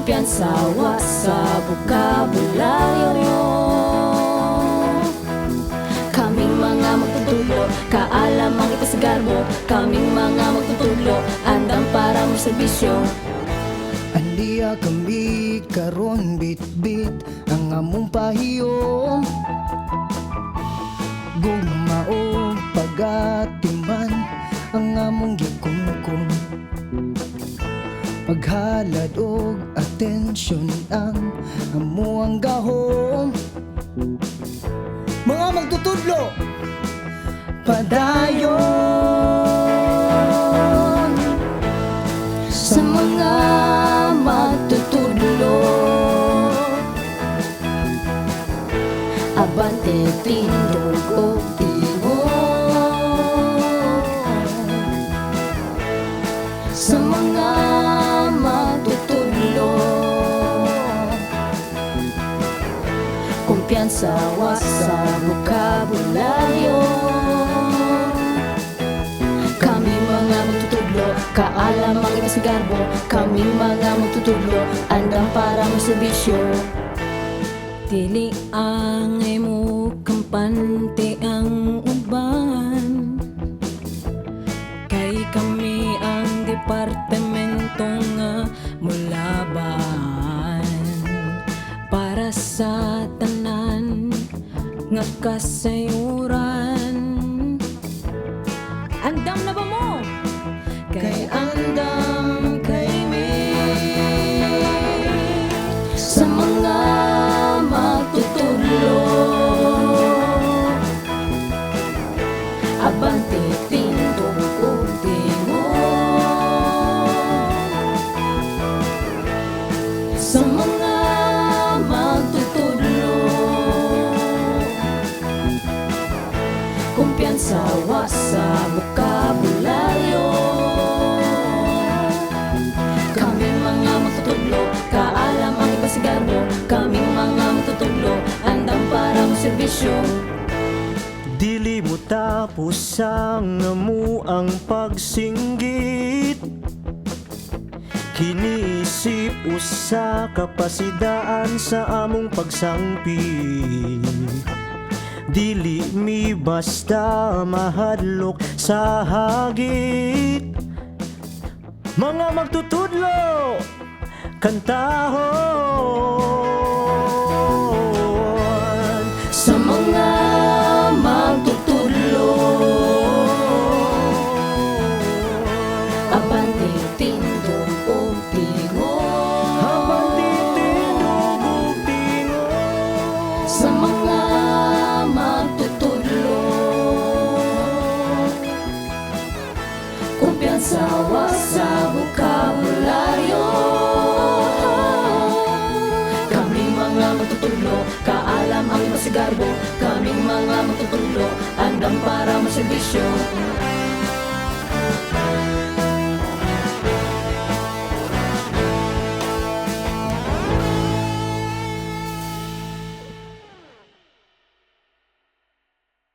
kumpiyansawa sa bokabularyo. Kaming mga magtutulyo, kaalamang ipasigarbo. Kaming mga magtutulyo, andam para mo serbisyo. Andiya kami karon bit-bit ang among pahiyom. Gumao pagatiman ang among gikumkum. Paghalad og atensyon ang amuang gahom. Mga magtutudlo, padayon Sa mga magtutudlo, abante tindog o tingog. Sa mga magtutudlo, kumpiyansawa sa bokabularyo. Kami mga magtutudlo, kaalamang ipasigarbo. Kami mga magtutudlo, andam para mo serbisyo. Dili angay mo kampante ang uban, kay kami ang departamento nga mulaban. Para sa tanan nga kasayuran, andam na ba mo? Kay andam kay mi. Sa mga magtutudlo, abante tindog o tingog. Sa mga magtutudlo, kumpiyansawa sa bokabularyo. Kaming mga magtutudlo, kaalamang ipasigarbo. Kaming mga magtutudlo, andam para mo serbisyo. Dili mo tapos ang amuang pagsinggit. Kiniisip usa kapasidaan sa among pagsangpi. Dili mi basta mahadlok sa hagit. Mga magtutudlo, kantahon. Sa mga magtutudlo, abante tindog o tingog. Habang titindog o tingog. Sa mga magtutudlo, kumpiyansawa sa bokabularyo. Kaming mga magtutudlo, kaalam ang ipasigarbo. Kaming mga magtutudlo, andam para mo serbisyo.